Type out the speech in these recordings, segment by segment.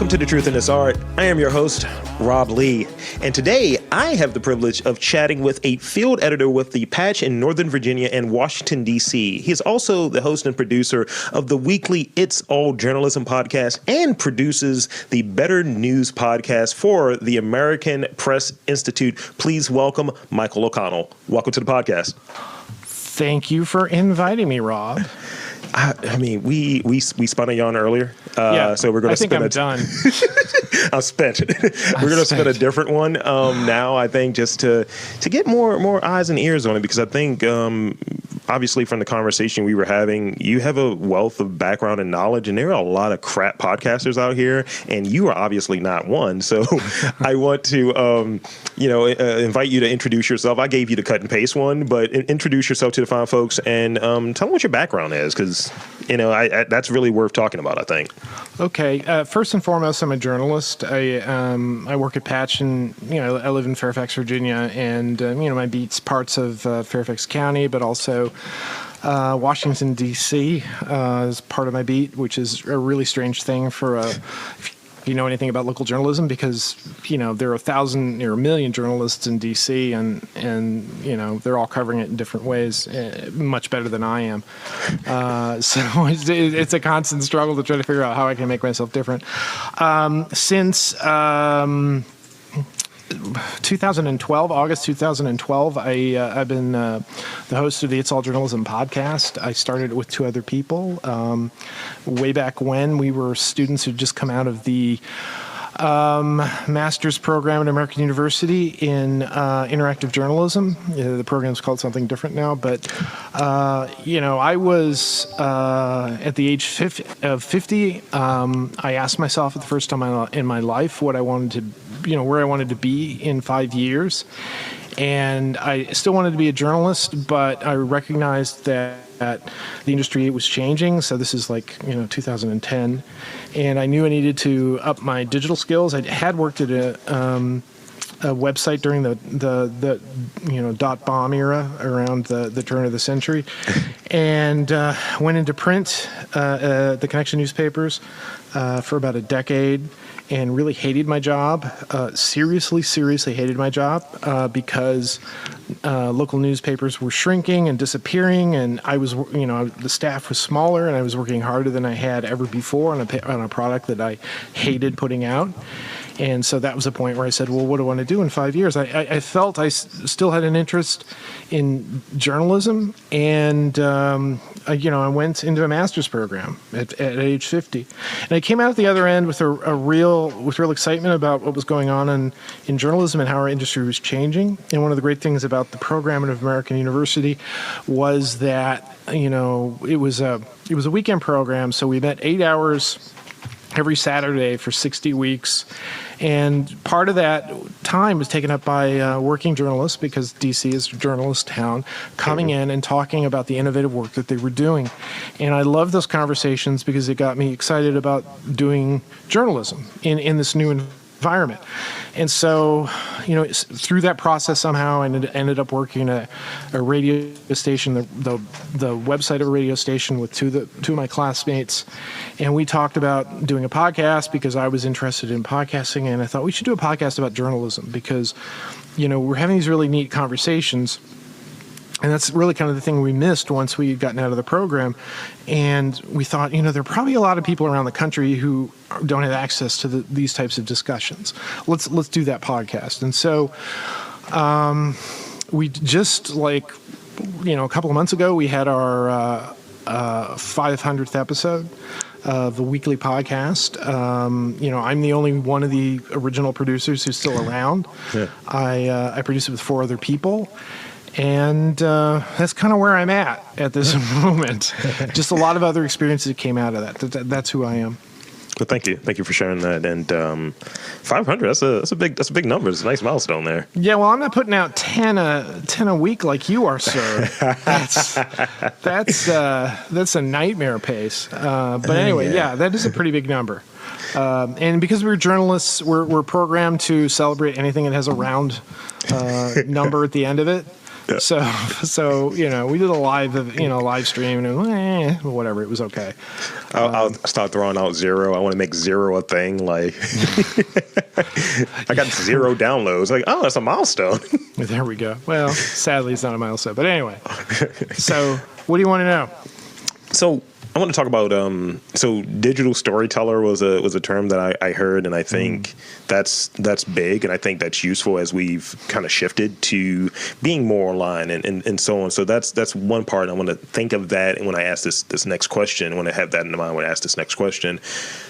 Welcome to The Truth in This Art. I am your host, Rob Lee. And today I have the privilege of chatting with a field editor with the Patch in Northern Virginia and Washington, D.C. He is also the host and producer of the weekly It's All Journalism podcast and produces the Better News podcast for the American Press Institute. Please welcome Michael O'Connell. Welcome to the podcast. Thank you for inviting me, Rob. I mean, we spun a yarn earlier, so we're going to spin I'm done. I'm spent. We're going to spin a different one now, I think, just to get more eyes and ears on it, because I think, obviously, from the conversation we were having, you have a wealth of background and knowledge, and there are a lot of crap podcasters out here, and you are obviously not one. So I want to, invite you to introduce yourself. I gave you the cut and paste one, but introduce yourself to the fine folks and tell them what your background is, because that's really worth talking about, I think. Okay. First and foremost, I'm a journalist. I work at Patch, and I live in Fairfax, Virginia, and my beat's parts of Fairfax County, but also Washington, D.C. Is part of my beat, which is a really strange thing for if you know anything about local journalism, because there are 1,000 or 1 million journalists in D.C. and they're all covering it in different ways, much better than I am. So it's a constant struggle to try to figure out how I can make myself different. Since 2012, August 2012, I've been the host of the It's All Journalism podcast. I started it with two other people. Way back when, we were students who'd just come out of the master's program at American University in interactive journalism. The program's called something different now, but I was at the age of 50. I asked myself for the first time in my life what I wanted to, where I wanted to be in 5 years, and I still wanted to be a journalist, but I recognized that the industry was changing. So this is 2010, and I knew I needed to up my digital skills. I had worked at a website during the dot bomb era around the turn of the century, and went into print, the Connection newspapers, for about a decade. And really hated my job, seriously hated my job, because local newspapers were shrinking and disappearing, and I was, the staff was smaller, and I was working harder than I had ever before on a product that I hated putting out. And so that was a point where I said, well, what do I want to do in 5 years? I felt I still had an interest in journalism, and I went into a master's program at age 50. And I came out at the other end with real excitement about what was going on in journalism and how our industry was changing. And one of the great things about the program at American University was that, it was a weekend program, so we met 8 hours every Saturday for 60 weeks. And part of that time was taken up by working journalists, because D.C. is a journalist town, coming in and talking about the innovative work that they were doing. And I love those conversations because it got me excited about doing journalism in this new environment. And so, through that process, somehow I ended up working at a radio station, the website of a radio station, with two of my classmates. And we talked about doing a podcast because I was interested in podcasting. And I thought we should do a podcast about journalism because, we're having these really neat conversations. And that's really kind of the thing we missed once we had gotten out of the program. And we thought, there are probably a lot of people around the country who don't have access to these types of discussions. Let's do that podcast. And so we just a couple of months ago, we had our 500th episode of the weekly podcast. I'm the only one of the original producers who's still around. Yeah. I produce it with 4 other people. And that's kind of where I'm at this moment. Just a lot of other experiences that came out of that. That's who I am. Well, thank you for sharing that. And 500, that's a big number. It's a nice milestone there. Yeah, well, I'm not putting out 10 a week like you are, sir. That's a nightmare pace. But anyway, yeah, that is a pretty big number. And because we're journalists, we're programmed to celebrate anything that has a round number at the end of it. So we did a live stream, and whatever, it was okay. I'll start throwing out 0. I want to make 0 a thing. Like, I got 0 downloads. Like, oh, that's a milestone. There we go. Well, sadly, it's not a milestone. But anyway, so what do you want to know? So I want to talk about so digital storyteller was a term that I heard, and I think that's big, and I think that's useful as we've kind of shifted to being more online and so on. So that's one part. I want to think of that, and when I ask this next question, when I have that in mind, when I ask this next question,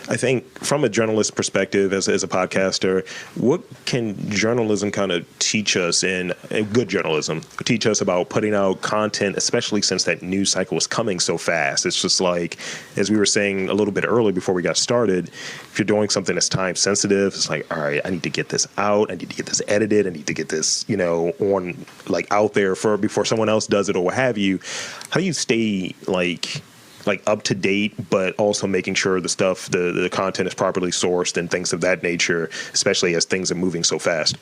I think from a journalist perspective, as a podcaster, what can journalism kind of teach us in good journalism, teach us about putting out content, especially since that news cycle is coming so fast? It's just like, as we were saying a little bit earlier before we got started, if you're doing something that's time sensitive, it's like, all right, I need to get this out. I need to get this edited. I need to get this, on like out there before someone else does it or what have you. How do you stay like up to date, but also making sure the content is properly sourced and things of that nature, especially as things are moving so fast?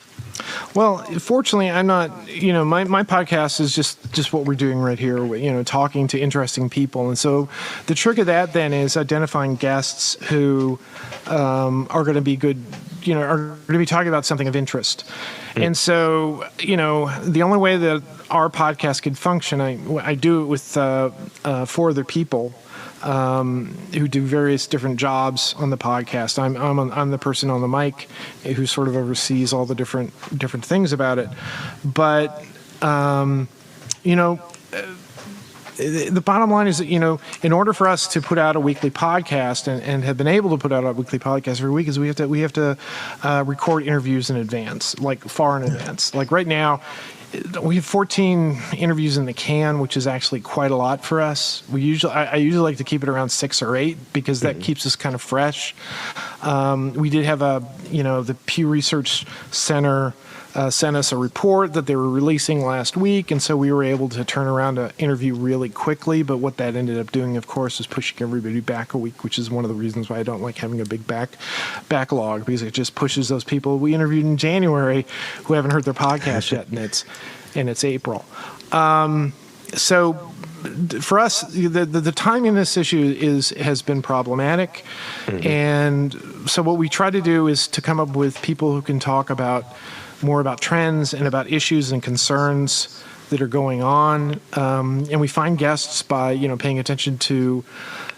Well, fortunately, I'm not, my podcast is just what we're doing right here, talking to interesting people. And so the trick of that then is identifying guests who are going to be good, are going to be talking about something of interest. And so, the only way that our podcast could function, I do it with 4 other people who do various different jobs on the podcast. I'm the person on the mic who sort of oversees all the different things about it. But the bottom line is that, in order for us to put out a weekly podcast and have been able to put out a weekly podcast every week, is we have to record interviews in advance, like far in advance. Like right now, we have 14 interviews in the can, which is actually quite a lot for us. I usually like to keep it around 6 or 8 because that keeps us kind of fresh. We did have the Pew Research Center sent us a report that they were releasing last week, and so we were able to turn around an interview really quickly. But what that ended up doing, of course, is pushing everybody back a week, which is one of the reasons why I don't like having a big backlog, because it just pushes those people we interviewed in January who haven't heard their podcast yet, and it's April. So for us, the timing of this issue has been problematic, and so what we try to do is to come up with people who can talk more about trends and about issues and concerns that are going on, and we find guests by paying attention to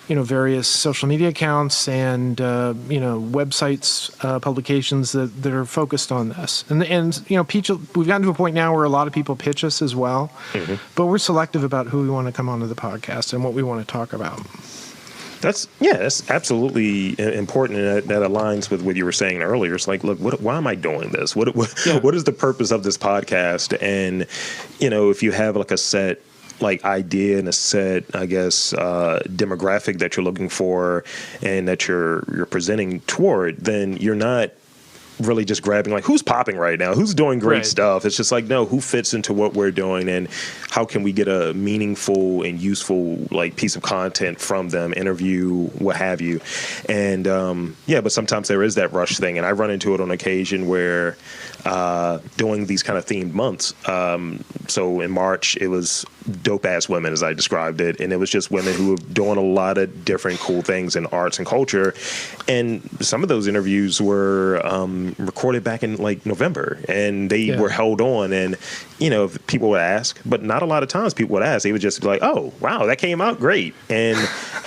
various social media accounts and websites, publications that are focused on this. And we've gotten to a point now where a lot of people pitch us as well, but we're selective about who we want to come onto the podcast and what we want to talk about. That's absolutely important, and that aligns with what you were saying earlier. It's like, look, why am I doing this? What is the purpose of this podcast? And if you have like a set idea and a set, I guess, demographic that you're looking for and that you're presenting toward, then you're not really just grabbing like who's popping right now, who's doing great stuff. It's just like, no, who fits into what we're doing and how can we get a meaningful and useful piece of content from them, interview, what have you. And but sometimes there is that rush thing, and I run into it on occasion where doing these kind of themed months. So in March, it was Dope Ass Women, as I described it, and it was just women who were doing a lot of different cool things in arts and culture. And some of those interviews were recorded back in November, and they were held on. And people would ask, but not a lot of times people would ask. They would just be like, "Oh, wow, that came out great," and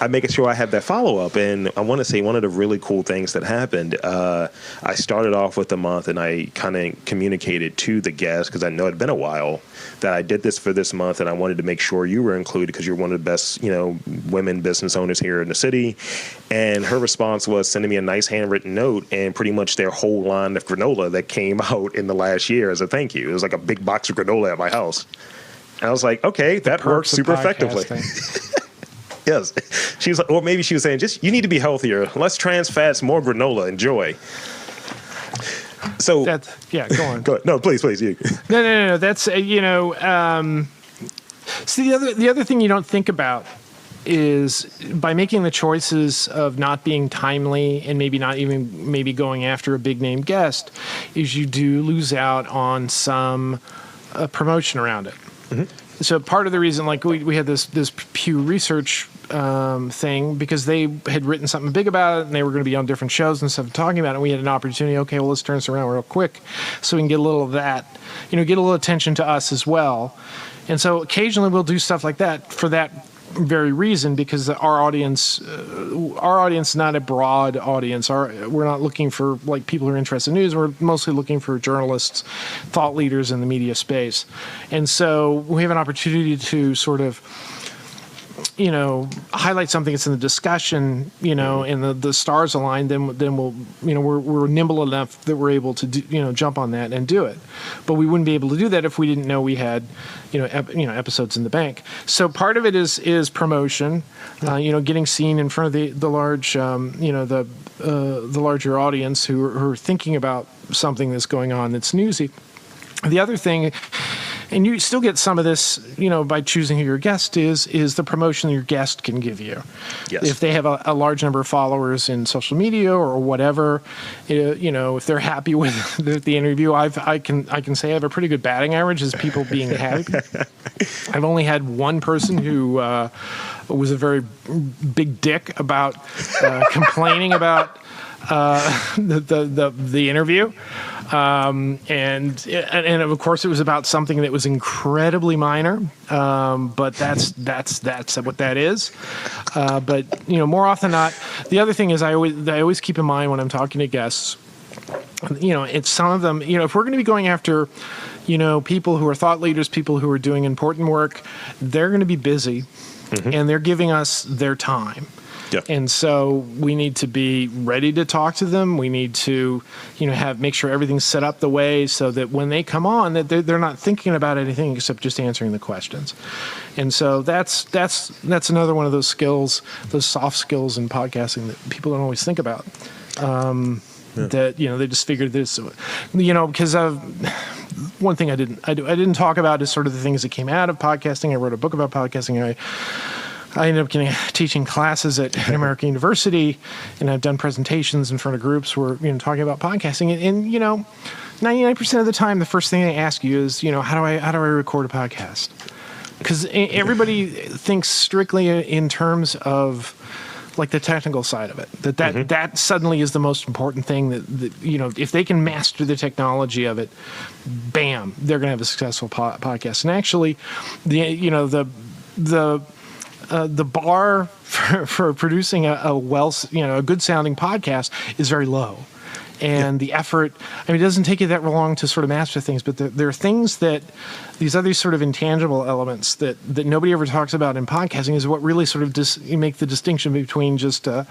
I'm making sure I have that follow up. And I want to say one of the really cool things that happened. I started off with the month, and I kind of communicated to the guests, because I know it had been a while, that I did this for this month, and I wanted to make sure you were included because you're one of the best, women business owners here in the city. And her response was sending me a nice handwritten note and pretty much their whole line of granola that came out in the last year as a thank you. It was like a big box of granola at my house. And I was like, okay, that works super effectively. Yes. She was like, or maybe she was saying, just, you need to be healthier. Less trans fats, more granola. Enjoy. So go on. Go ahead. No, please. You. No. That's so the other thing you don't think about is by making the choices of not being timely and maybe going after a big name guest, is you do lose out on some promotion around it. So part of the reason, like we had this Pew Research thing, because they had written something big about it, and they were going to be on different shows and stuff talking about it. And we had an opportunity. Okay, well, let's turn this around real quick, so we can get a little of that, get a little attention to us as well. And so occasionally we'll do stuff like that for that very reason, because our audience is not a broad audience. We're not looking for like people who are interested in news. We're mostly looking for journalists, thought leaders in the media space. And so we have an opportunity to sort of highlight something that's in the discussion, and the stars align, then we'll, we're nimble enough that we're able to do, jump on that and do it. But we wouldn't be able to do that if we didn't know we had, episodes in the bank. So part of it is promotion, getting seen in front of the large, the larger audience who are thinking about something that's going on that's newsy. The other thing, and you still get some of this, by choosing who your guest is the promotion your guest can give you. Yes. If they have a large number of followers in social media or whatever, if they're happy with the interview, I can say I have a pretty good batting average as people being happy. I've only had one person who was a very big dick about complaining about the interview. And of course it was about something that was incredibly minor, but that's what that is. But more often than not, the other thing is I always keep in mind when I'm talking to guests, it's some of them, if we're going to be going after, people who are thought leaders, people who are doing important work, they're going to be busy, and they're giving us their time. Yeah. And so we need to be ready to talk to them. We need to, make sure everything's set up the way so that when they come on, that they're not thinking about anything except just answering the questions. And so that's another one of those skills, those soft skills in podcasting that people don't always think about. That they just figured this, because one thing I didn't talk about is sort of the things that came out of podcasting. I wrote a book about podcasting. I ended up teaching classes at American University, and I've done presentations in front of groups where talking about podcasting. And 99% of the time, the first thing they ask you is, how do I record a podcast? Because everybody thinks strictly in terms of like the technical side of it. That suddenly is the most important thing. That if they can master the technology of it, bam, they're going to have a successful podcast. And actually, the bar for producing a good sounding podcast is very low. And the effort, it doesn't take you that long to sort of master things, but there are things that these other sort of intangible elements that nobody ever talks about in podcasting is what really sort of make the distinction between just a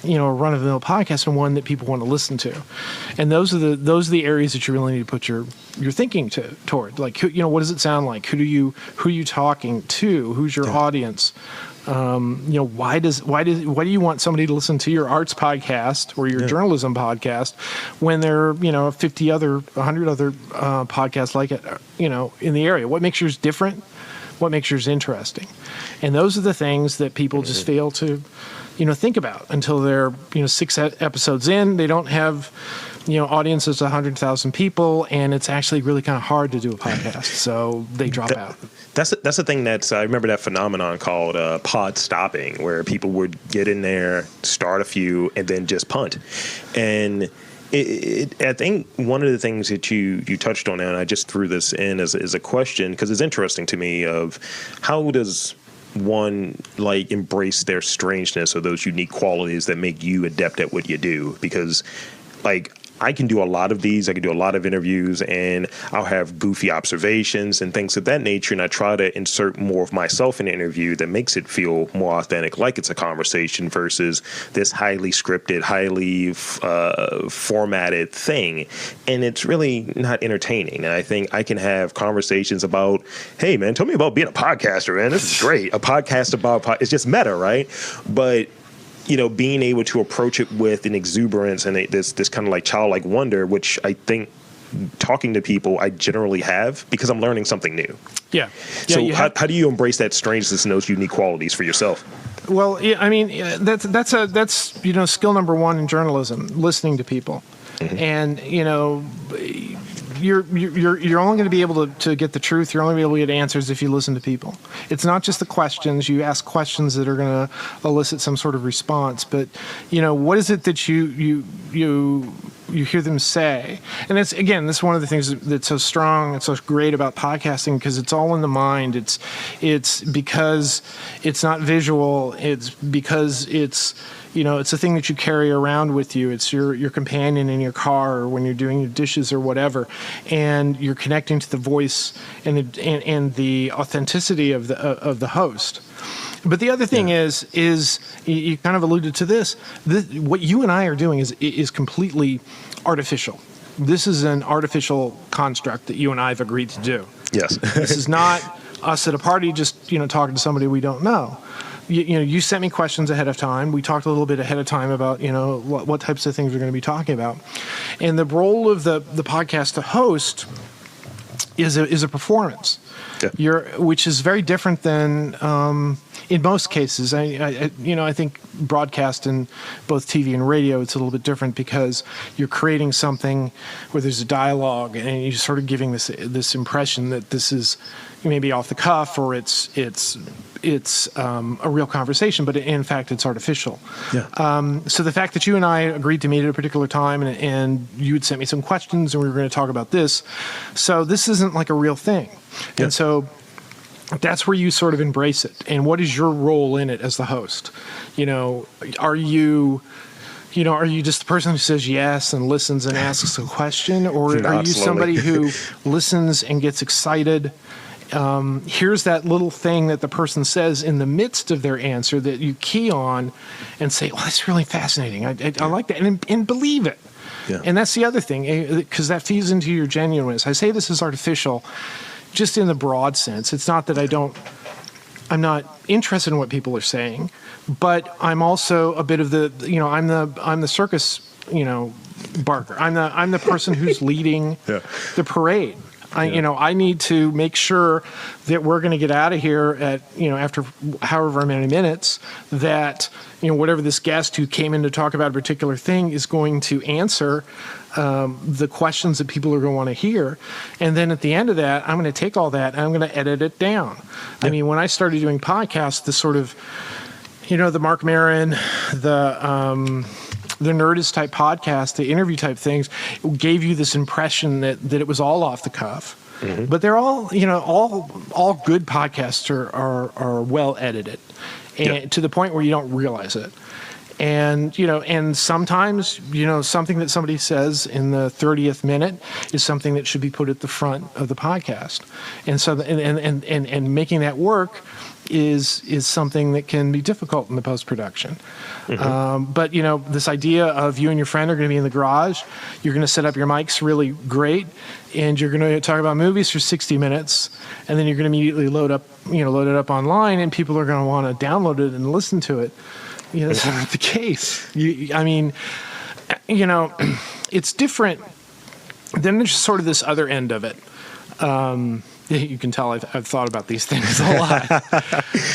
run-of-the-mill podcast and one that people want to listen to. And those are the areas that you really need to put your thinking toward. Like, what does it sound like? Who are you talking to? Who's your audience? Why do you want somebody to listen to your arts podcast or your journalism podcast when there are 50 other, 100 other podcasts like it, in the area? What makes yours different? What makes yours interesting? And those are the things that people just fail to, think about until they're, 6 episodes in. They don't have, audiences of 100,000 people, and it's actually really kind of hard to do a podcast, so they drop out. That's the thing I remember that phenomenon called pod stopping, where people would get in there, start a few, and then just punt. And I think one of the things that you touched on, and I just threw this in as a question, because it's interesting to me, of how does one embrace their strangeness or those unique qualities that make you adept at what you do? Because I can do a lot of these. I can do a lot of interviews, and I'll have goofy observations and things of that nature. And I try to insert more of myself in the interview that makes it feel more authentic, like it's a conversation versus this highly scripted, highly formatted thing. And it's really not entertaining. And I think I can have conversations about, hey, man, tell me about being a podcaster, man. This is great. A podcast about it's just meta, right? But being able to approach it with an exuberance and this kind of childlike wonder, which I think talking to people I generally have, because I'm learning something new. Yeah. So how do you embrace that strangeness and those unique qualities for yourself? Well, that's skill number one in journalism: listening to people. And you're only going to be able to get the truth. You're only going to be able to get answers if you listen to people. It's not just the questions. You ask questions that are going to elicit some sort of response. But what is it that you hear them say? And this is one of the things that's so strong and so great about podcasting, because it's all in the mind. It's because it's not visual. It's because it's a thing that you carry around with you. It's your companion in your car or when you're doing your dishes or whatever, and you're connecting to the voice and the authenticity of the host. But the other thing is you kind of alluded to this. What you and I are doing is completely artificial. This is an artificial construct that you and I have agreed to do. Yes. This is not us at a party just talking to somebody we don't know. You sent me questions ahead of time. We talked a little bit ahead of time about what types of things we're going to be talking about, and the role of the podcast to host is a performance, which is very different than in most cases. I think broadcast and both TV and radio, it's a little bit different because you're creating something where there's a dialogue and you're sort of giving this impression that this is maybe off the cuff or it's a real conversation, but in fact it's artificial. Yeah. So the fact that you and I agreed to meet at a particular time and you had sent me some questions and we were going to talk about this, so this isn't like a real thing. Yeah. And so that's where you sort of embrace it. And what is your role in it as the host? Are you just the person who says yes and listens and asks a question, or are you somebody who listens and gets excited? Here's that little thing that the person says in the midst of their answer that you key on and say, "Well, that's really fascinating. I like that," and believe it. Yeah. And that's the other thing, because that feeds into your genuineness. I say this is artificial, just in the broad sense. It's not that I'm not interested in what people are saying, but I'm also a bit of I'm the circus, barker. I'm the person who's leading the parade. I need to make sure that we're going to get out of here at, after however many minutes, that, whatever this guest who came in to talk about a particular thing is going to answer the questions that people are going to want to hear. And then at the end of that, I'm going to take all that and I'm going to edit it down. Yeah. I mean, when I started doing podcasts, the sort of, the Mark Maron, the Nerdist type podcast, the interview type things, gave you this impression that it was all off the cuff. Mm-hmm. But they're all, all good podcasts are well edited, and to the point where you don't realize it. And, and sometimes, something that somebody says in the 30th minute is something that should be put at the front of the podcast. And so, and making that work is something that can be difficult in the post-production. Mm-hmm. But, this idea of you and your friend are going to be in the garage, you're going to set up your mics really great, and you're going to talk about movies for 60 minutes, and then you're going to immediately load it up online, and people are going to want to download it and listen to it. That's not the case. It's different. Then there's sort of this other end of it. You can tell I've thought about these things a lot.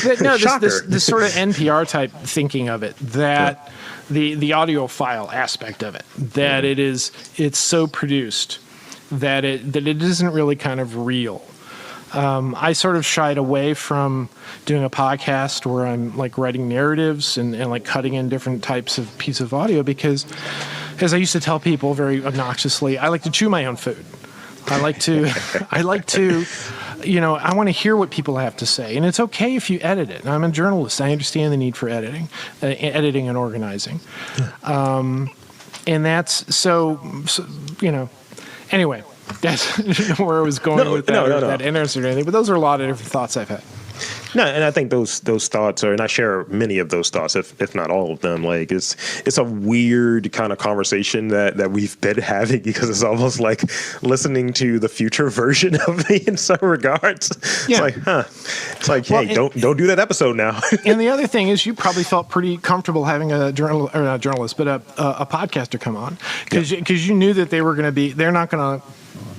This sort of NPR type thinking of it, that the audiophile aspect of it, that it's so produced that it isn't really kind of real. I sort of shied away from doing a podcast where I'm like writing narratives and like cutting in different types of piece of audio because, as I used to tell people very obnoxiously, I like to chew my own food. I like to, I want to hear what people have to say. And it's okay if you edit it. I'm a journalist. I understand the need for editing and organizing. And that's so anyway. That's where I was going with that. That answered anything, but those are a lot of different thoughts I've had. No, and I think those thoughts are, and I share many of those thoughts, if not all of them. Like it's a weird kind of conversation that we've been having because it's almost like listening to the future version of me in some regards. Yeah. It's like, hey, don't do that episode now. And the other thing is, you probably felt pretty comfortable having a not journalist, but a podcaster come on because you knew that they were going to be. They're not going to.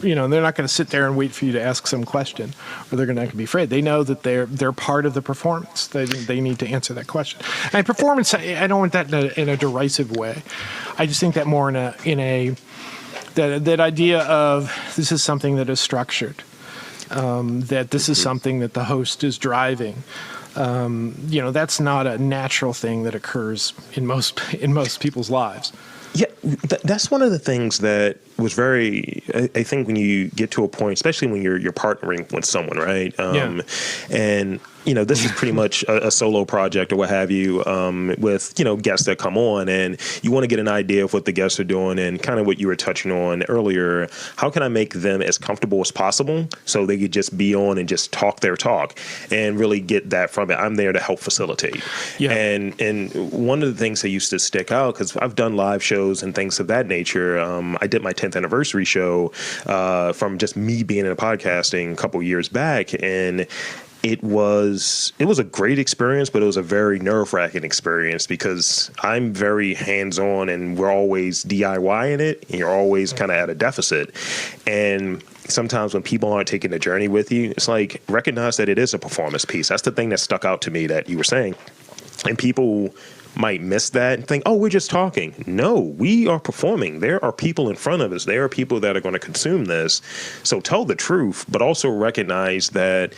They're not going to sit there and wait for you to ask some question, or they're not going to be afraid. They know that they're part of the performance. They need to answer that question. And performance, I don't want that in a derisive way. I just think that more in a that idea of this is something that is structured, that this is something that the host is driving. That's not a natural thing that occurs in most people's lives. Yeah, that's one of the things that was very, I think when you get to a point, especially when you're partnering with someone, right? And, this is pretty much a solo project or what have you, with, guests that come on, and you want to get an idea of what the guests are doing and kind of what you were touching on earlier. How can I make them as comfortable as possible so they could just be on and just talk their talk and really get that from it? I'm there to help facilitate. Yeah. And one of the things that used to stick out, because I've done live shows and things of that nature. I did my 10th anniversary show from just me being in podcasting a couple years back, and it was a great experience, but it was a very nerve-wracking experience because I'm very hands-on and we're always DIYing it, and you're always kind of at a deficit. And sometimes when people aren't taking the journey with you, it's like, recognize that it is a performance piece. That's the thing that stuck out to me that you were saying. And people might miss that and think, oh, we're just talking. No, we are performing. There are people in front of us. There are people that are going to consume this. So tell the truth, but also recognize that,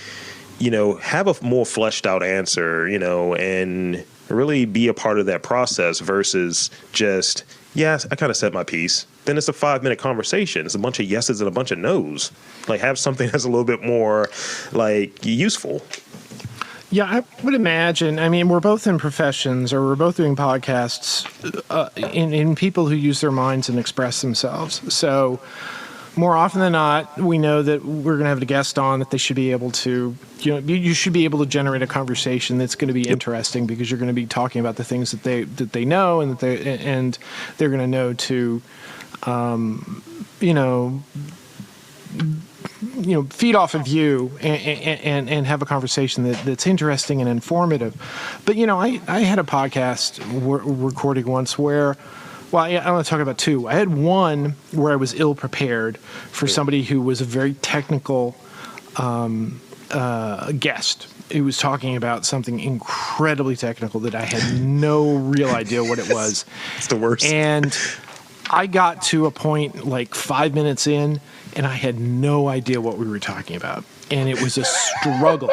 have a more fleshed out answer, and really be a part of that process versus just, yes, I kind of said my piece. Then it's a 5-minute conversation. It's a bunch of yeses and a bunch of nos. Like, have something that's a little bit more useful. Yeah, I would imagine. I mean, we're both in professions, or we're both doing podcasts in people who use their minds and express themselves. So more often than not, we know that we're going to have a guest on that they should be able to, you should be able to generate a conversation that's going to be interesting because you're going to be talking about the things that they know and that they're going to know to, feed off of you and have a conversation that's interesting and informative. But, I had a podcast recording once where, I want to talk about two. I had one where I was ill prepared for somebody who was a very technical guest. He was talking about something incredibly technical that I had no real idea what it was. It's the worst. And I got to a point like 5 minutes in, and I had no idea what we were talking about. And it was a struggle.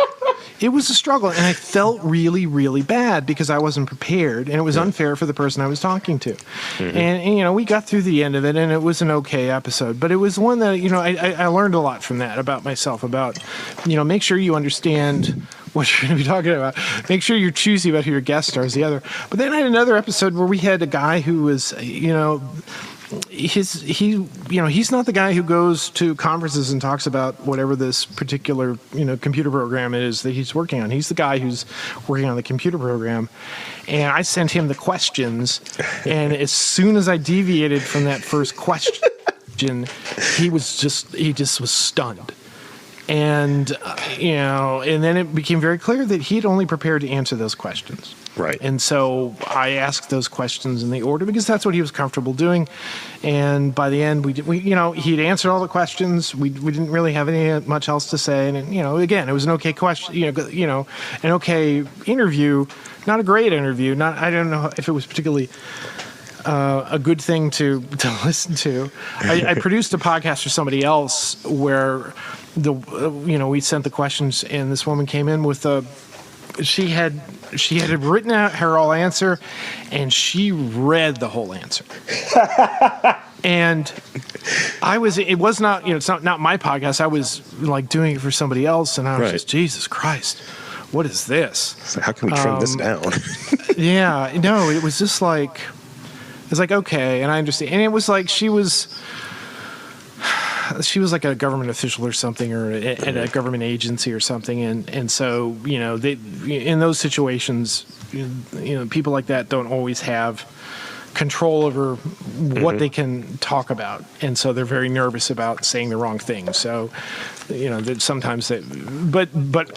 It was a struggle, and I felt really, really bad because I wasn't prepared, and it was unfair for the person I was talking to. Mm-hmm. And we got through the end of it, and it was an okay episode. But it was one that, I learned a lot from that about myself, about, make sure you understand what you're going to be talking about. Make sure you're choosy about who your guest star is, the other. But then I had another episode where we had a guy who was, he's not the guy who goes to conferences and talks about whatever this particular computer program is that he's working on. He's the guy who's working on the computer program, and I sent him the questions, and as soon as I deviated from that first question, he just was stunned. And and then it became very clear that he'd only prepared to answer those questions. Right. And so I asked those questions in the order because that's what he was comfortable doing. And by the end, he'd answered all the questions. We didn't really have much else to say. And again, it was an okay question. An okay interview, not a great interview. I don't know if it was particularly a good thing to listen to. I produced a podcast for somebody else where we sent the questions, and this woman came in with she had written out her whole answer, and she read the whole answer. And it was not, it's not my podcast. I was like doing it for somebody else, and I was just, Jesus Christ, what is this? So how can we trim this down? Yeah, no, it was just like, it's like, okay, and I understand. And it was like she was like a government official or something, or at a government agency or something, and so they, in those situations, people like that don't always have control over what they can talk about, and so they're very nervous about saying the wrong thing. So that sometimes but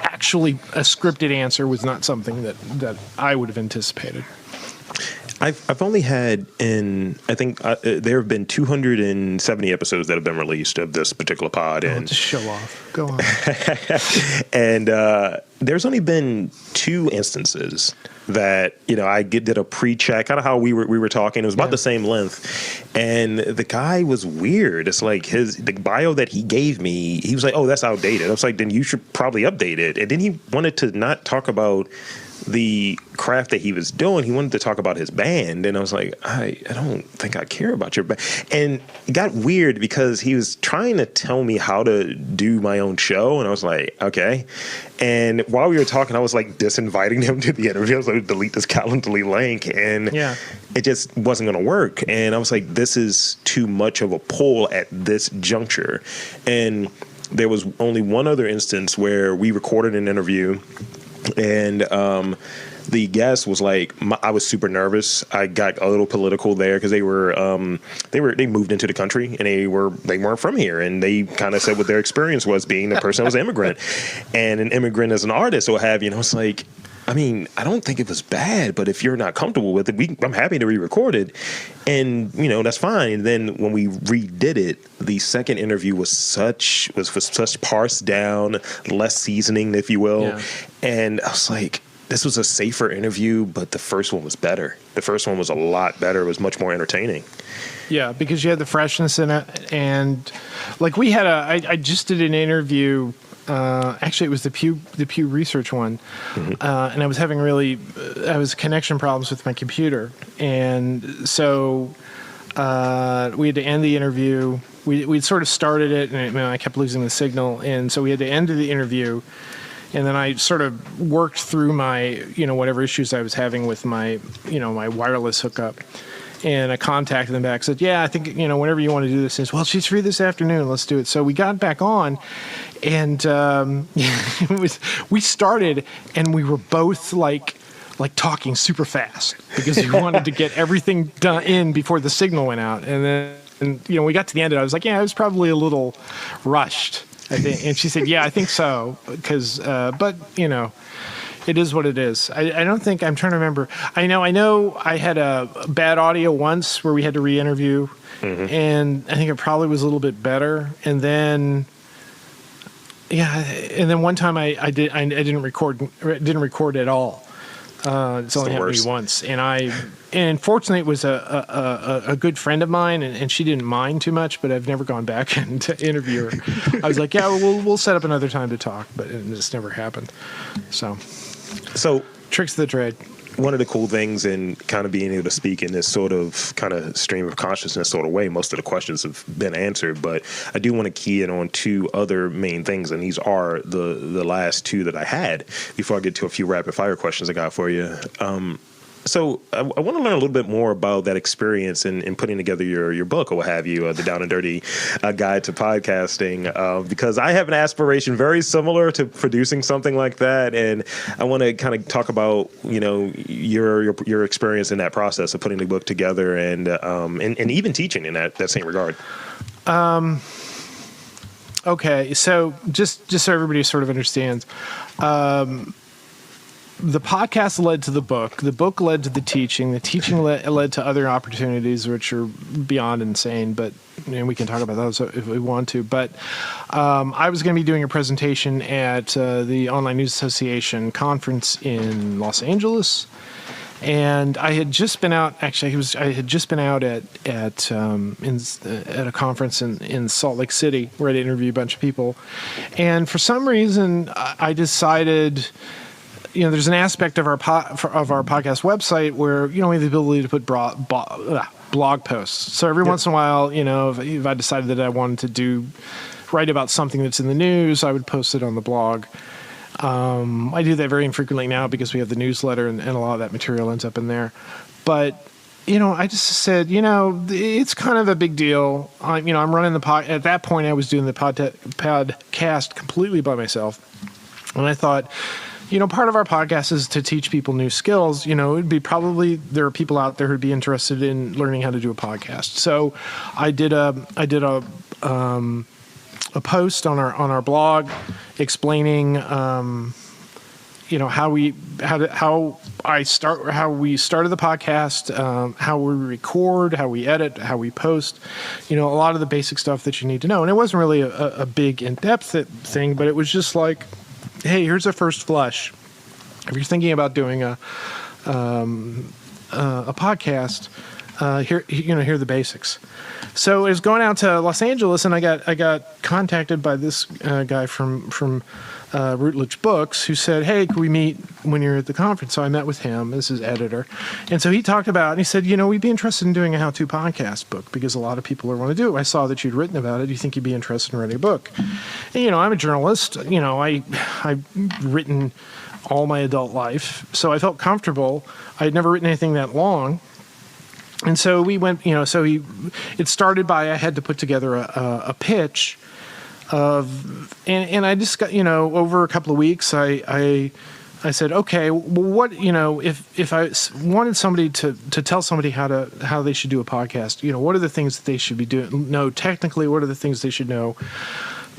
actually a scripted answer was not something that I would have anticipated. I've only had I think there have been 270 episodes that have been released of this particular pod, and just show off. Go on. and there's only been 2 instances that I did a pre-check, kind of how we were talking. It was about the same length, and the guy was weird. It's like the bio that he gave me. He was like, "Oh, that's outdated." I was like, "Then you should probably update it." And then he wanted to not talk about the craft that he was doing. He wanted to talk about his band, and I was like, I don't think I care about your band. And it got weird because he was trying to tell me how to do my own show, and I was like, okay. And while we were talking, I was like disinviting him to the interview. I was like, delete this Calendly link, and it just wasn't going to work. And I was like, this is too much of a pull at this juncture. And there was only one other instance where we recorded an interview, and the guest was like, I was super nervous. I got a little political there because they moved into the country, and they weren't from here, and they kind of said what their experience was being the person that was an immigrant, and an immigrant as an artist, or have you. It's like, I mean, I don't think it was bad, but if you're not comfortable with it, I'm happy to re-record it, and that's fine. And then when we redid it, the second interview was such parsed down, less seasoning, if you will, and I was like, this was a safer interview, but the first one was better. The first one was a lot better. It was much more entertaining. Yeah, because you had the freshness in it, and like we had I just did an interview. Actually, it was the Pew Research one, and I was having connection problems with my computer, and so we had to end the interview. We'd sort of started it, and I kept losing the signal, and so we had to end the interview. And then I sort of worked through my, whatever issues I was having with my, my wireless hookup. And I contacted them back, said, yeah, I think, whenever you want to do this. Is, well, she's free this afternoon. Let's do it. So we got back on, and we started, and we were both like talking super fast because we wanted to get everything done in before the signal went out. And then, we got to the end of it. I was like, yeah, I was probably a little rushed, I think. And she said, yeah, I think so. Because, but, it is what it is. I don't think, I'm trying to remember. I know I had a bad audio once where we had to re-interview. And I think it probably was a little bit better. And then, and then one time I didn't record at all. It's only happened to me once, and fortunately it was a good friend of mine, and she didn't mind too much. But I've never gone back and to interview her. I was like, yeah, we'll set up another time to talk, but it just never happened. So tricks of the trade. One of the cool things in kind of being able to speak in this sort of kind of stream of consciousness sort of way, most of the questions have been answered, but I do want to key in on 2 other main things, and these are the last 2 that I had before I get to a few rapid fire questions I got for you. So I want to learn a little bit more about that experience in putting together your book or what have you, the Down and Dirty Guide to Podcasting, because I have an aspiration very similar to producing something like that, and I want to kind of talk about your experience in that process of putting the book together and even teaching in that same regard. Okay, so just so everybody sort of understands. The podcast led to the book led to the teaching led to other opportunities which are beyond insane, but we can talk about those if we want to. But I was going to be doing a presentation at the Online News Association conference in Los Angeles, and I had just been out. Actually, I had just been out at a conference in Salt Lake City where I'd interviewed a bunch of people, and for some reason I decided. There's an aspect of our podcast website where we have the ability to put blog posts. So every once in a while, if I decided that I wanted to write about something that's in the news, I would post it on the blog. I do that very infrequently now because we have the newsletter, and a lot of that material ends up in there. But I just said, it's kind of a big deal. I'm running at that point I was doing the podcast completely by myself, and I thought. Part of our podcast is to teach people new skills. It'd be probably there are people out there who'd be interested in learning how to do a podcast. So I did a post on our blog explaining, how we started the podcast, how we record, how we edit, how we post, a lot of the basic stuff that you need to know. And it wasn't really a big in-depth thing, but it was just like, hey, here's a first flush. If you're thinking about doing a podcast, here are the basics. So I was going out to Los Angeles, and I got contacted by this guy from Routledge Books, who said, hey, can we meet when you're at the conference? So I met with him. This is editor. And so he talked about, and he said, we'd be interested in doing a how-to podcast book because a lot of people want to do it. I saw that you'd written about it. Do you think you'd be interested in writing a book? And, I'm a journalist. I've written all my adult life, so I felt comfortable. I had never written anything that long. And so we went, it started by I had to put together a pitch and I just got, over a couple of weeks, I said, okay, well, what, if I wanted somebody to tell somebody how they should do a podcast, what are the things that they should be know technically, what are the things they should know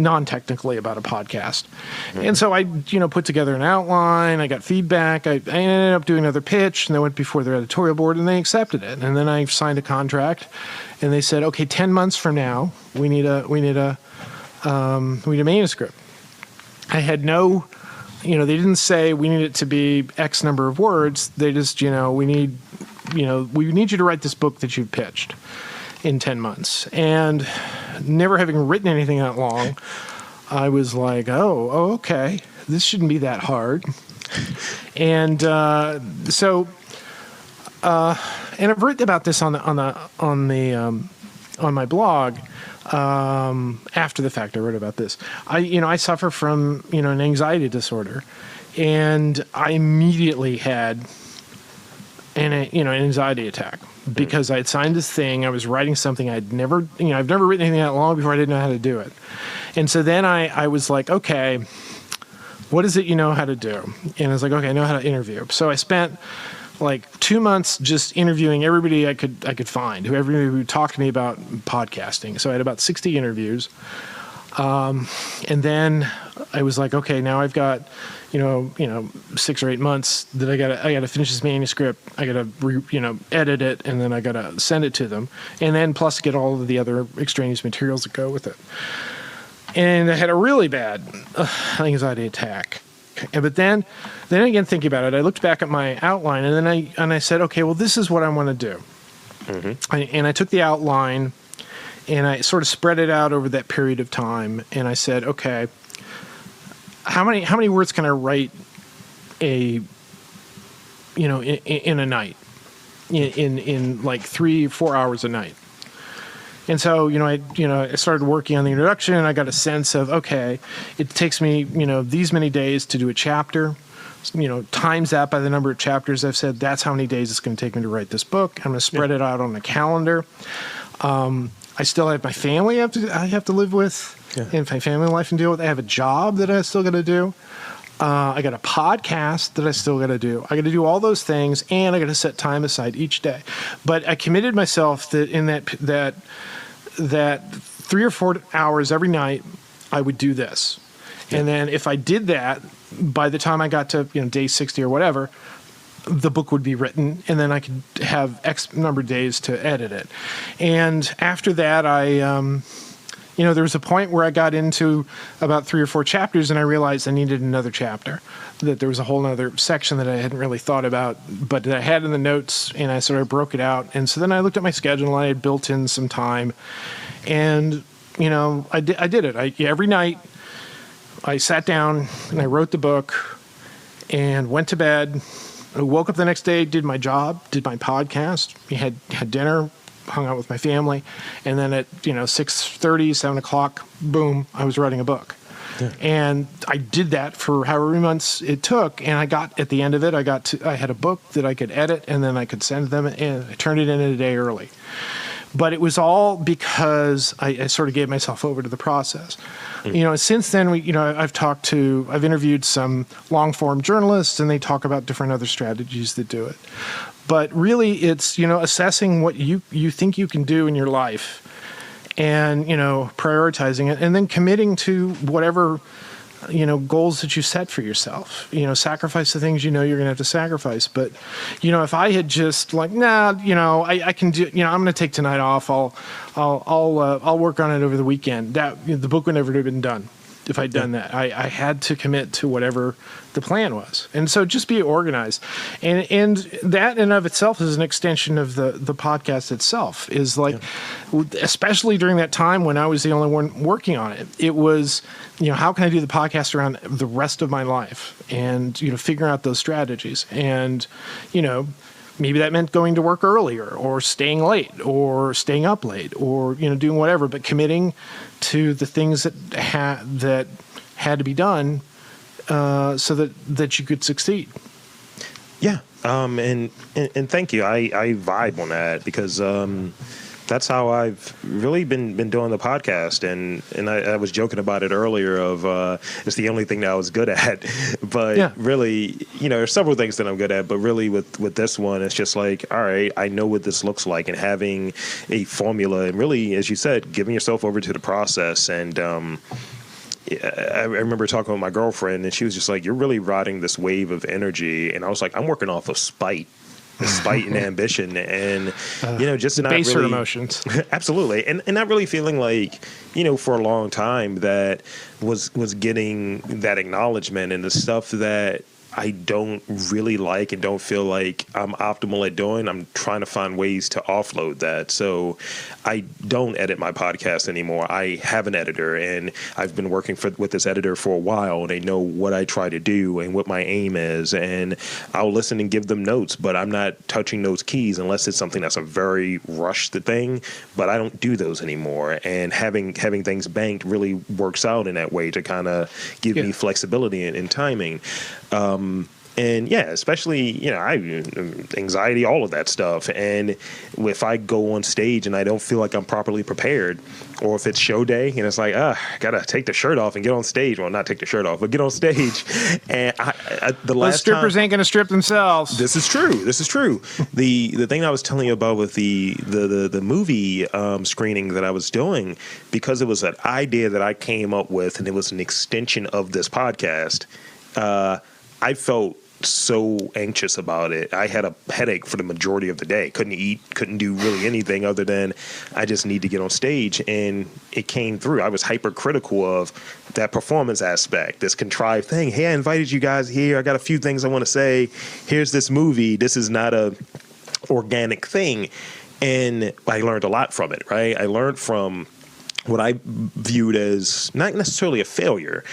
non-technically about a podcast. Mm-hmm. And so I, put together an outline, I got feedback, I ended up doing another pitch, and I went before their editorial board, and they accepted it. And then I signed a contract, and they said, okay, 10 months from now, we need a manuscript. I had no, they didn't say we need it to be X number of words. They just, we need you to write this book that you've pitched in 10 months. And never having written anything that long, I was like, oh, okay, this shouldn't be that hard. And and I've written about this on my blog. After the fact, I wrote about this. I suffer from an anxiety disorder, and I immediately had an anxiety attack because I had signed this thing. I was writing something I've never written anything that long before. I didn't know how to do it, and so then I was like, okay, what is it you know how to do? And I was like, okay, I know how to interview. So I spent like 2 months just interviewing everybody I could find, whoever who talked to me about podcasting. So I had about 60 interviews. And then I was like, okay, now I've got, 6 or 8 months that I gotta finish this manuscript. I gotta edit it, and then I gotta send it to them. And then plus get all of the other extraneous materials that go with it. And I had a really bad anxiety attack. But then again, thinking about it, I looked back at my outline, and then I said, okay, well, this is what I want to do. Mm-hmm. I took the outline, and I sort of spread it out over that period of time, and I said, okay, how many words can I write in a night, in like 3-4 hours a night? And so, I started working on the introduction, and I got a sense of, okay, it takes me, these many days to do a chapter, times that by the number of chapters. I've said that's how many days it's going to take me to write this book. I'm going to spread it out on a calendar. I still have my family I have to live with, and my family life and deal with. I have a job that I still got to do. I got a podcast that I still got to do. I got to do all those things, and I got to set time aside each day. But I committed myself that in that 3 or 4 hours every night, I would do this. Yeah. And then if I did that, by the time I got to day 60 or whatever, the book would be written, and then I could have X number of days to edit it. And after that, there was a point where I got into about 3 or 4 chapters, and I realized I needed another chapter, that there was a whole other section that I hadn't really thought about, but that I had in the notes, and I sort of broke it out. And so then I looked at my schedule, and I had built in some time, and I did it. Every night I sat down and I wrote the book and went to bed. I woke up the next day, did my job, did my podcast, had dinner, hung out with my family, and then at 6:30, 7 o'clock, boom, I was writing a book. Yeah. And I did that for however many months it took, and I got at the end of it, I had a book that I could edit, and then I could send them, and I turned it in a day early. But it was all because I sort of gave myself over to the process. Since then, I've interviewed some long-form journalists, and they talk about different other strategies that do it. But really, it's, assessing what you think you can do in your life and, prioritizing it, and then committing to whatever goals that you set for yourself. Sacrifice the things you're going to have to sacrifice. But, if I had just like, nah, I can do, I'm going to take tonight off. I'll work on it over the weekend. That the book would never have been done if I'd done that. I had to commit to whatever the plan was. And so just be organized. And that in and of itself is an extension of the podcast itself, is like, especially during that time when I was the only one working on it, it was, how can I do the podcast around the rest of my life, and, figuring out those strategies. And, maybe that meant going to work earlier, or staying late, or staying up late, or, doing whatever, but committing to the things that had to be done so that you could succeed. Yeah. And thank you. I vibe on that, because that's how I've really been doing the podcast. And I was joking about it earlier of it's the only thing that I was good at. But really, there's several things that I'm good at. But really with this one, it's just like, all right, I know what this looks like, and having a formula, and really, as you said, giving yourself over to the process. And I remember talking with my girlfriend, and she was just like, you're really riding this wave of energy. And I was like, I'm working off of spite and ambition, and just not baser really emotions. Absolutely. And not really feeling like, for a long time that was getting that acknowledgement, and the stuff that I don't really like and don't feel like I'm optimal at doing, I'm trying to find ways to offload that. So I don't edit my podcast anymore. I have an editor, and I've been working with this editor for a while, and they know what I try to do and what my aim is. And I'll listen and give them notes, but I'm not touching those keys unless it's something that's a very rushed thing. But I don't do those anymore. And having things banked really works out in that way to kind of give me flexibility and timing. And especially, I anxiety, all of that stuff. And if I go on stage and I don't feel like I'm properly prepared, or if it's show day and it's like, I gotta take the shirt off and get on stage. Well, not take the shirt off, but get on stage. And those strippers ain't gonna strip themselves. This is true. The thing I was telling you about with the movie screening that I was doing, because it was an idea that I came up with, and it was an extension of this podcast. I felt so anxious about it. I had a headache for the majority of the day. Couldn't eat, couldn't do really anything other than I just need to get on stage. And it came through. I was hypercritical of that performance aspect, this contrived thing. Hey, I invited you guys here. I got a few things I want to say. Here's this movie. This is not a organic thing. And I learned a lot from it, right? I learned from what I viewed as not necessarily a failure,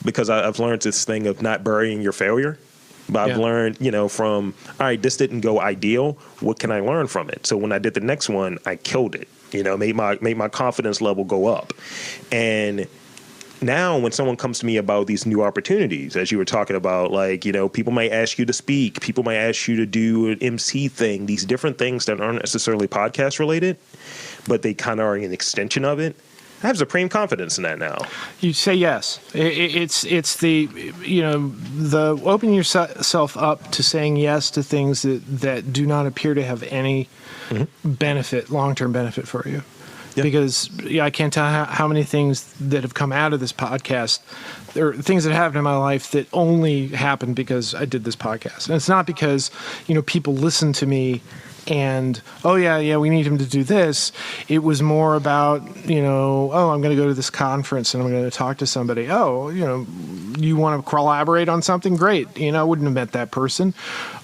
because I've learned this thing of not burying your failure. But I've learned, from, all right, this didn't go ideal. What can I learn from it? So when I did the next one, I killed it, made my confidence level go up. And now when someone comes to me about these new opportunities, as you were talking about, like, people might ask you to speak, people might ask you to do an MC thing, these different things that aren't necessarily podcast related, but they kind of are an extension of it. I have supreme confidence in that now. You say yes. It's the, the opening yourself up to saying yes to things that do not appear to have any benefit, long-term benefit for you. Yeah. Because I can't tell how many things that have come out of this podcast, or things that happened in my life that only happened because I did this podcast. And it's not because, people listen to me and, we need him to do this. It was more about, I'm going to go to this conference and I'm going to talk to somebody. You want to collaborate on something? Great. I wouldn't have met that person,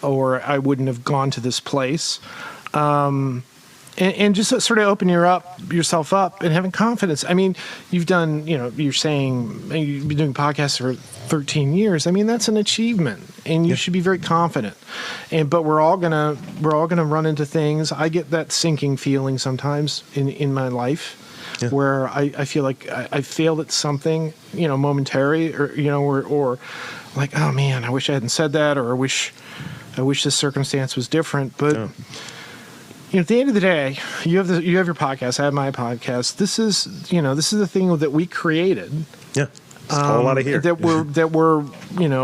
or I wouldn't have gone to this place. And just sort of open yourself up and having confidence. I mean, you've done, you're saying you've been doing podcasts for 13 years. I mean, that's an achievement, and you should be very confident. But we're all gonna run into things. I get that sinking feeling sometimes in my life, where I feel like I failed at something, momentary, or like, oh man, I wish I hadn't said that, or I wish this circumstance was different, but. Yeah. At the end of the day, you have your podcast. I have my podcast. This is the thing that we created. Yeah, it's all out of here. That we're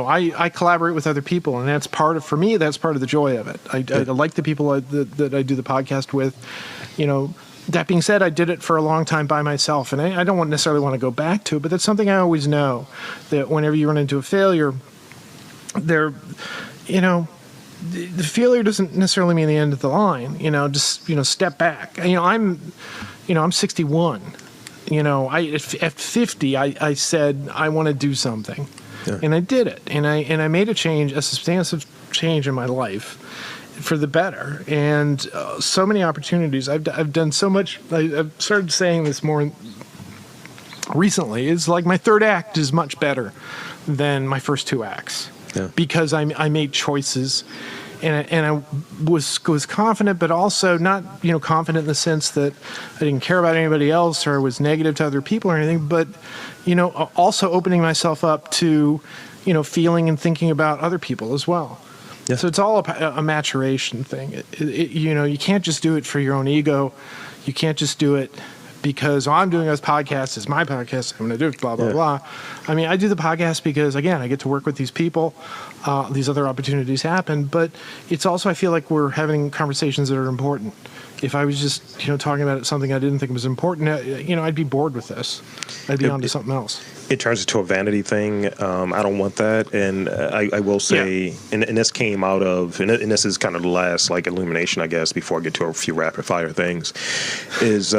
I collaborate with other people, and that's part of, for me, that's part of the joy of it. I like the people that I do the podcast with. That being said, I did it for a long time by myself, and I don't necessarily want to go back to it, but that's something I always know, that whenever you run into a failure, the failure doesn't necessarily mean the end of the line. Just step back. I'm 61. At 50, I said I want to do something, and I did it, and I made a substantial change in my life for the better, and so many opportunities. I've done so much. I've started saying this more recently. It's like my third act is much better than my first two acts, because I made choices, and I was confident, but also not confident in the sense that I didn't care about anybody else or was negative to other people or anything, but also opening myself up to feeling and thinking about other people as well. Yeah. So it's all a maturation thing. You can't just do it for your own ego. You can't just do it because I'm doing this podcast. It's my podcast. I'm going to do it, blah, blah, blah. I mean, I do the podcast because, again, I get to work with these people. These other opportunities happen. But it's also, I feel like we're having conversations that are important. If I was just, talking about something I didn't think was important, I'd be bored with this. I'd be on to something else. It turns into a vanity thing. I don't want that. And I will say, and this came out of, and this is kind of the last illumination, I guess, before I get to a few rapid fire things, is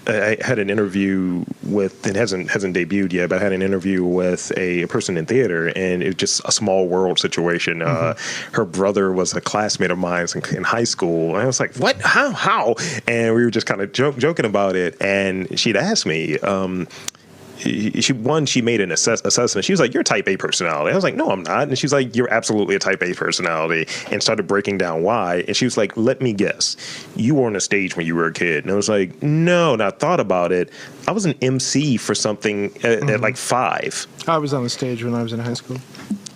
I had an interview with, it hasn't debuted yet, but I had an interview with a person in theater, and it was just a small world situation. Her brother was a classmate of mine in high school, and I was like, what? How? And we were just kind of joking about it, and she'd asked me, she made an assessment. She was like, you're a type A personality. I was like, no, I'm not. And she's like, you're absolutely a type A personality, and started breaking down why. And she was like, let me guess, you were on a stage when you were a kid. And I was like, no, and I thought about it. I was an MC for something at like 5. I was on the stage when I was in high school.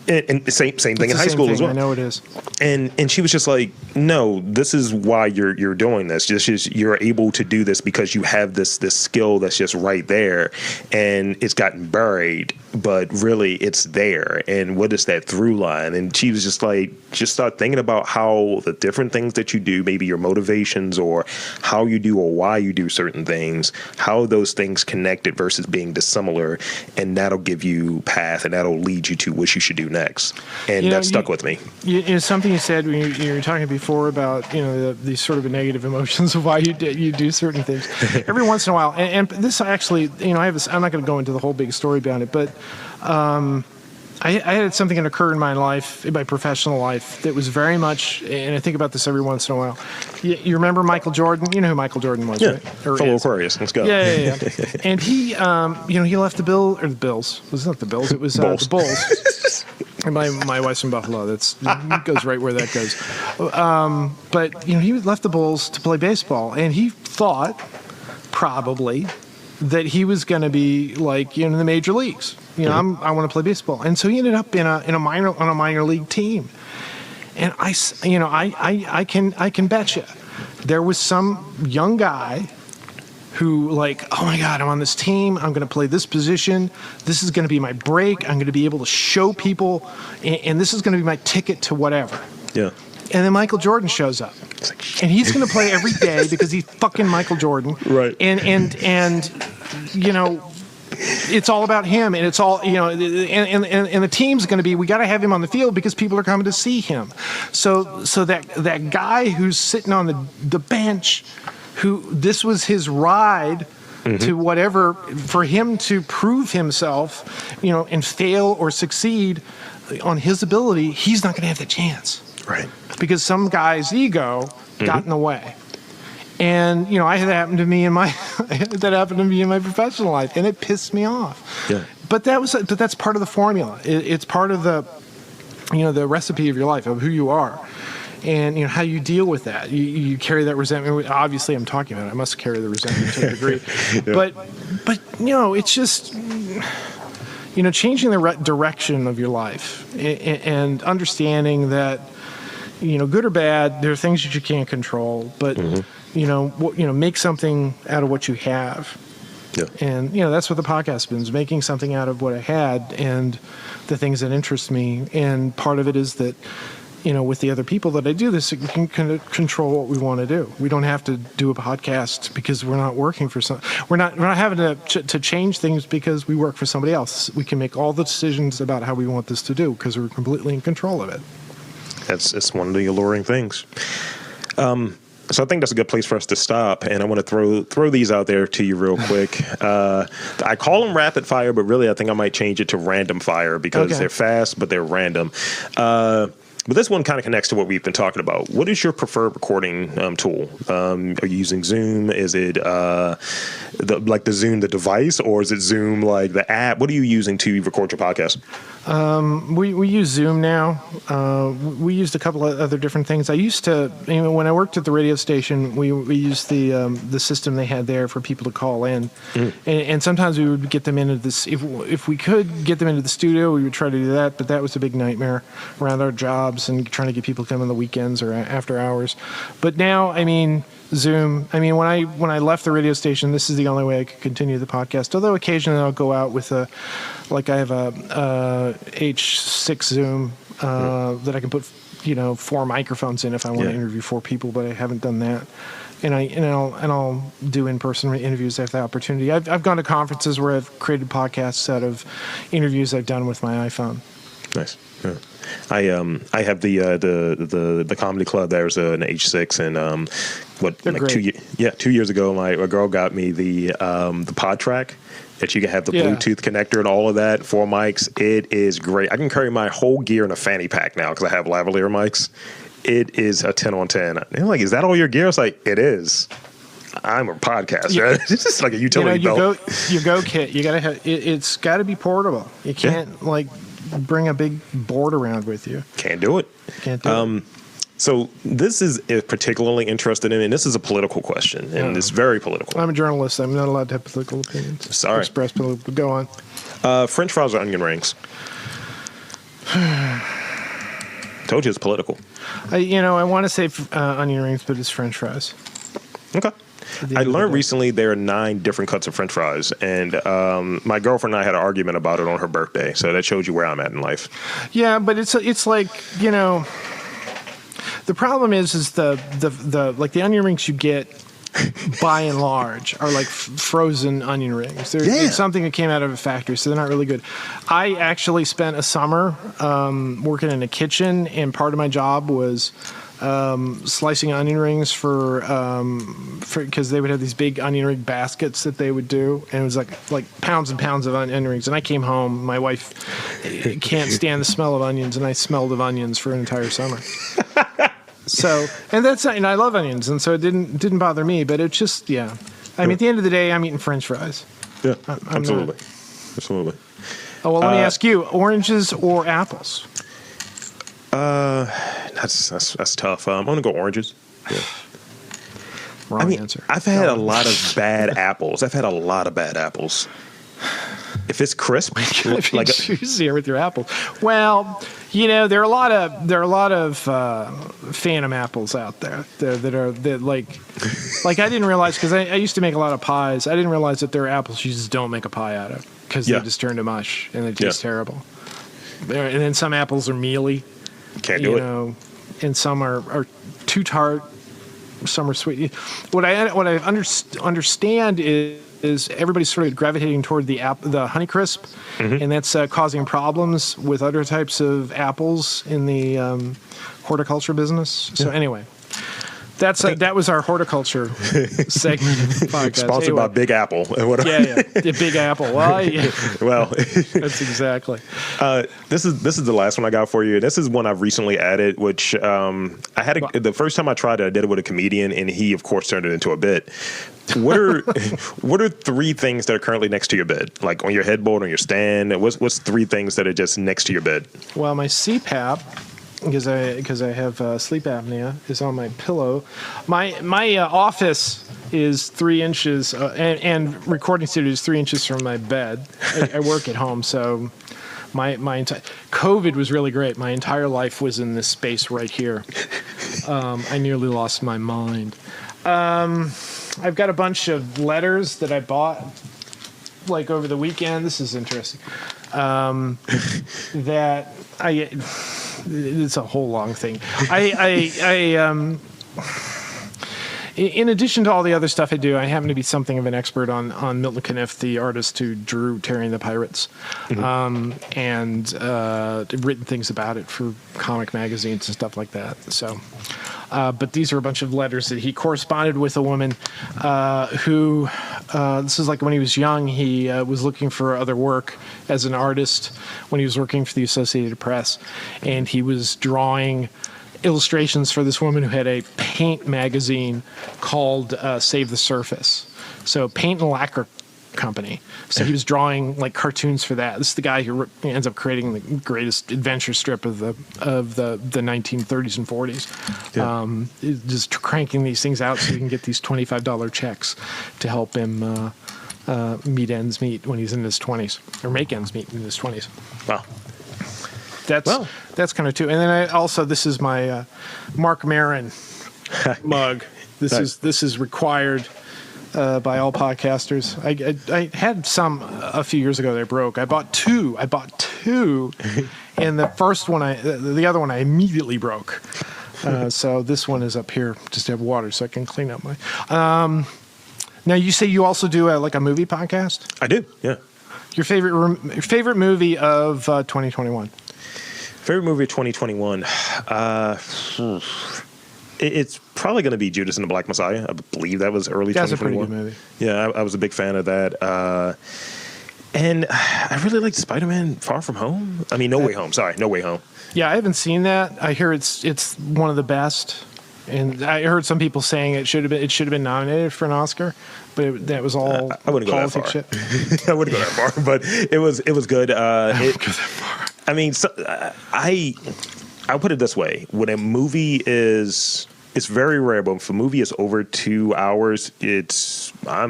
And the same thing in high school as well. I know it is. And she was just like, no, this is why you're doing this. Just you're able to do this because you have this skill that's just right there, and it's gotten buried, but really it's there. And what is that through line? And she was just like, just start thinking about how the different things that you do, maybe your motivations or how you do or why you do certain things, how those things connected versus being dissimilar, and that'll give you path, and that'll lead you to what you should do next. And that stuck with me. Something you said when you were talking before about these sort of negative emotions of why you do certain things. Every once in a while, and this actually, I have this, I'm not going to go into the whole big story about it, but I had something that occurred in my life, in my professional life, that was very much, and I think about this every once in a while. You remember Michael Jordan? You know who Michael Jordan was, right? Fellow Aquarius. Let's go. Yeah. And he, he left the Bills. It was not the Bills. It was the Bulls. And my wife's from Buffalo. That goes right where that goes. But he left the Bulls to play baseball, and he thought probably that he was going to be like in the major leagues. I want to play baseball, and so he ended up on a minor league team. And I can bet you there was some young guy who oh my God, I'm on this team. I'm going to play this position. This is going to be my break. I'm going to be able to show people, and this is going to be my ticket to whatever. Yeah. And then Michael Jordan shows up, and he's going to play every day because he's fucking Michael Jordan. Right. And it's all about him, and it's all and the team's going to be, we got to have him on the field because people are coming to see him. So that guy who's sitting on the bench, who this was his ride to whatever, for him to prove himself, and fail or succeed on his ability, he's not going to have the chance. Right. Because some guy's ego got in the way. And I had that happen to me in my professional life, and it pissed me off. Yeah. But that's part of the formula. It's part of the the recipe of your life, of who you are. And how you deal with that. You carry that resentment. Obviously, I'm talking about it. I must carry the resentment to a degree. Yeah. But it's just changing the direction of your life, and understanding that good or bad, there are things that you can't control. But make something out of what you have. Yeah. And that's what the podcast has been, is making something out of what I had and the things that interest me. And part of it is that with the other people that I do this, we can kind of control what we want to do. We don't have to do a podcast because we're not working for we're not having to change things because we work for somebody else. We can make all the decisions about how we want this to do because we're completely in control of it. It's one of the alluring things. So I think that's a good place for us to stop, and I want to throw these out there to you real quick. I call them rapid fire, but really I think I might change it to random fire because they're fast, but they're random. But this one kind of connects to what we've been talking about. What is your preferred recording tool? Are you using Zoom? Is it the Zoom, the device, or is it Zoom, like the app? What are you using to record your podcast? We use Zoom now. We used a couple of other different things. I used to, when I worked at the radio station, we used the system they had there for people to call in, and sometimes we would get them into this. If we could get them into the studio, we would try to do that, but that was a big nightmare around our jobs and trying to get people to come on the weekends or after hours. But now, Zoom. When I left the radio station, this is the only way I could continue the podcast. Although occasionally I'll go out with I have a H6 Zoom that I can put 4 microphones in if I want to interview 4 people, but I haven't done that. And I'll do in-person interviews if I have the opportunity. I've gone to conferences where I've created podcasts out of interviews I've done with my iPhone. Nice. Yeah. I have the comedy club. There's an H6, and They're 2 years ago, my girl got me the pod track that you can have the Bluetooth connector and all of that, 4 mics. It is great. I can carry my whole gear in a fanny pack now because I have lavalier mics. It is a 10 on 10. They're like, is that all your gear? It's like, it is. I'm a podcaster. It's just like a utility belt. Your Go kit. You gotta have. It's got to be portable. You can't bring a big board around with you. Can't do it. Can't do it. So this is particularly interested in, and this is a political question, and it's very political. I'm a journalist. I'm not allowed to have political opinions. Sorry. Express political. Go on. French fries or onion rings? Told you it's political. I want to say onion rings, but it's French fries. Okay. I learned recently there are 9 different cuts of French fries, and my girlfriend and I had an argument about it on her birthday. So that shows you where I'm at in life. Yeah, but it's like the problem is the onion rings you get by and large are like frozen onion rings. It's something that came out of a factory, so they're not really good. I actually spent a summer working in a kitchen, and part of my job was slicing onion rings for because they would have these big onion ring baskets that they would do, and it was like pounds and pounds of onion rings. And I came home, my wife can't stand the smell of onions, and I smelled of onions for an entire summer. So, and I love onions, and so it didn't bother me, but it's just at the end of the day, I'm eating French fries. Yeah, absolutely. Absolutely. Oh, well, let me ask you, oranges or apples? That's tough. I'm gonna go oranges. Yeah. Wrong answer. I've had a lot of bad apples. If it's crisp, like choosier with your apples. Well, there are a lot of phantom apples out there that like I didn't realize, because I used to make a lot of pies. I didn't realize that there are apples you just don't make a pie out of because they just turn to mush and they taste terrible. And then some apples are mealy. Can't do it. And some are too tart. Some are sweet. What I understand is everybody's sort of gravitating toward the Honeycrisp, and that's causing problems with other types of apples in the horticulture business. So anyway. That was our horticulture segment of the podcast. Sponsored by Big Apple. The Big Apple. Well, that's exactly. This is the last one I got for you. This is one I've recently added, which I had the first time I tried it, I did it with a comedian, and he, of course, turned it into a bit. What are 3 things that are currently next to your bed, like on your headboard, on your stand? What's 3 things that are just next to your bed? Well, my CPAP. Because I have sleep apnea, is on my pillow. My office is 3 inches, and recording studio is 3 inches from my bed. I work at home, so my entire COVID was really great. My entire life was in this space right here. I nearly lost my mind. I've got a bunch of letters that I bought over the weekend. This is interesting. That it's a whole long thing. In addition to all the other stuff I do, I happen to be something of an expert on Milton Caniff, the artist who drew Terry and the Pirates, and written things about it for comic magazines and stuff like that. So, but these are a bunch of letters that he corresponded with a woman who, this is like when he was young, he was looking for other work as an artist when he was working for the Associated Press, and he was drawing illustrations for this woman who had a paint magazine called Save the Surface. So paint and lacquer company. So he was drawing like cartoons for that. This is the guy who ends up creating the greatest adventure strip of the 1930s and 40s. Yeah. Just cranking these things out so he can get these $25 checks to help him meet ends meet when he's in his 20s, or make ends meet in his 20s. Wow. That's kind of too. And then this is my Mark Maron mug. This is required by all podcasters. I had some a few years ago that I broke. I bought two, and the first one the other one I immediately broke. So this one is up here just to have water so I can clean up my. Now you say you also do like a movie podcast? I do. Yeah. Your favorite movie of 2021? Favorite movie of 2021? It's probably going to be Judas and the Black Messiah. I believe that was early 2021. That's a pretty good movie. Yeah, I was a big fan of that. And I really liked Spider-Man Far From Home. I mean, No Way Home. Sorry, No Way Home. Yeah, I haven't seen that. I hear it's one of the best. And I heard some people saying it should have been nominated for an Oscar, but that was all I wouldn't go that far. Shit. I wouldn't go that far, but it was good. I wouldn't go that far. I mean, I'll put it this way: when a movie it's very rare, but if a movie is over 2 hours, I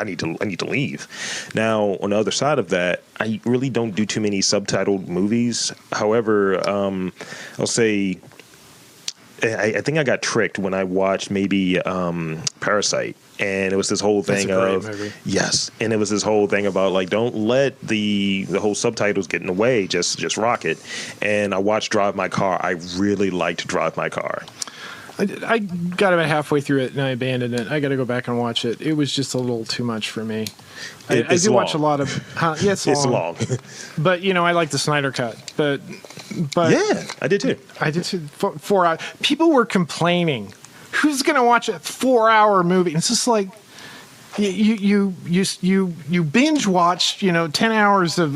need to leave. Now, on the other side of that, I really don't do too many subtitled movies. However, I'll say I think I got tricked when I watched maybe Parasite. And it was this whole thing of movie. Yes, and it was this whole thing about like don't let the whole subtitles get in the way, just rock it. And I watched Drive My Car. I really liked Drive My Car. I got about halfway through it and I abandoned it. I got to go back and watch it. It was just a little too much for me. I do long. Watch a lot of. Yeah, it's long. But I like the Snyder cut. But yeah, I did too. I did too. 4 hours. People were complaining. Who's going to watch a 4-hour movie? It's just like you binge watch 10 hours of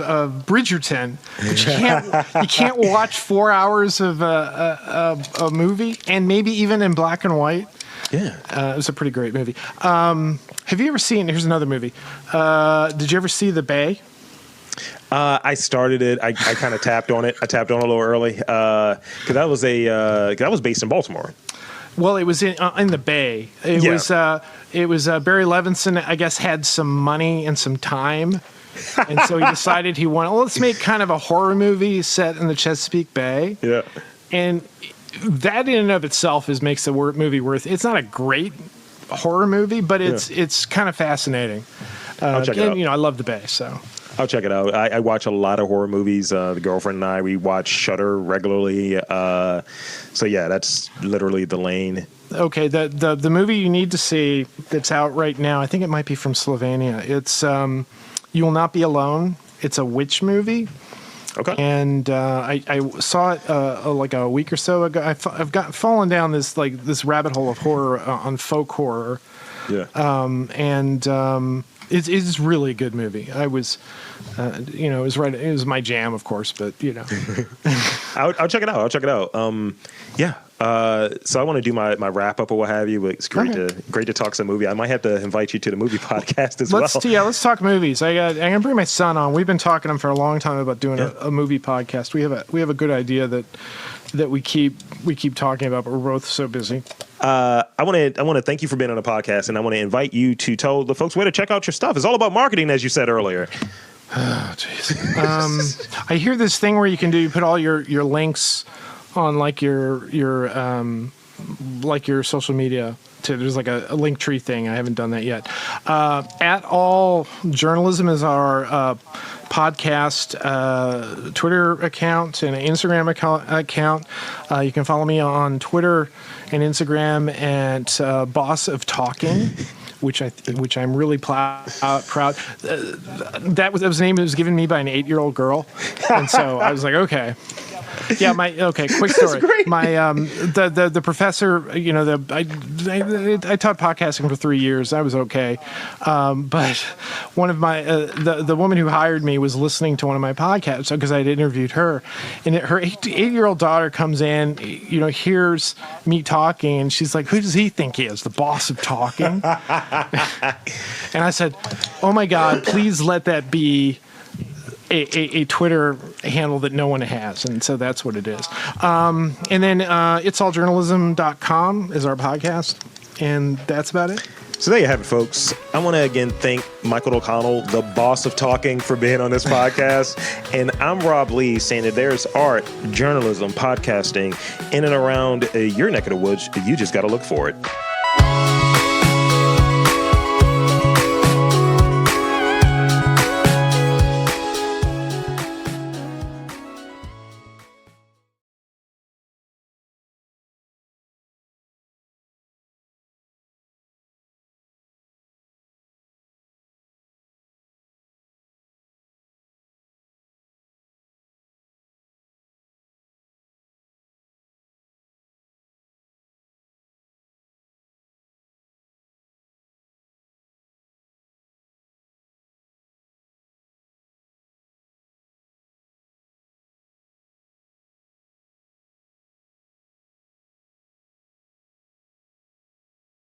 Bridgerton, but you can't watch 4 hours of a movie, and maybe even in black and white. Yeah, it was a pretty great movie. Have you ever seen? Here's another movie. Did you ever see The Bay? I started it. I kind of tapped on it. I tapped on it a little early because that was based in Baltimore. Well, it was in the Bay. It was Barry Levinson, I guess, had some money and some time, and so he decided he wanted. Well, let's make kind of a horror movie set in the Chesapeake Bay. Yeah, and that in and of itself makes the movie worth. It's not a great horror movie, but it's kind of fascinating. I'll check it out. I love the Bay, so. I'll check it out. I watch a lot of horror movies. The girlfriend and I, we watch Shudder regularly. So yeah, that's literally the lane. Okay, the movie you need to see that's out right now, I think it might be from Slovenia. It's You Will Not Be Alone. It's a witch movie. Okay. And I saw it like a week or so ago. I've fallen down this rabbit hole of horror on folk horror. Yeah. It's really a good movie. I was, it was right. It was my jam, of course, but I'll check it out. Yeah. So I want to do my wrap up or what have you. But it's great to talk some movie. I might have to invite you to the movie podcast as well. Yeah, let's talk movies. I'm gonna bring my son on. We've been talking to him for a long time about doing a movie podcast. We have a good idea that we keep talking about, but we're both so busy. I want to thank you for being on the podcast, and I want to invite you to tell the folks where to check out your stuff. It's all about marketing, as you said earlier. Oh, jeez. I hear this thing where you put all your links on like your social media. There's like a link tree thing. I haven't done that yet. At All Journalism is our podcast Twitter account and an Instagram account. You can follow me on Twitter and Instagram at Boss of Talking. Which I'm really proud. That was a name that was given me by an 8-year-old girl, and so I was like, okay. Yeah, quick story. My the professor, I taught podcasting for 3 years. I was okay, but one of my the woman who hired me was listening to one of my podcasts because I'd interviewed her, and her 8-year-old daughter comes in, hears me talking, and she's like, "Who does he think he is, the boss of talking?" And I said, "Oh my God, please let that be a Twitter handle that no one has." And so that's what it is. And then itsalljournalism.com is our podcast. And that's about it. So there you have it, folks. I want to again thank Michael O'Connell, the boss of talking, for being on this podcast. And I'm Rob Lee, saying that there's art, journalism, podcasting in and around your neck of the woods. You just got to look for it.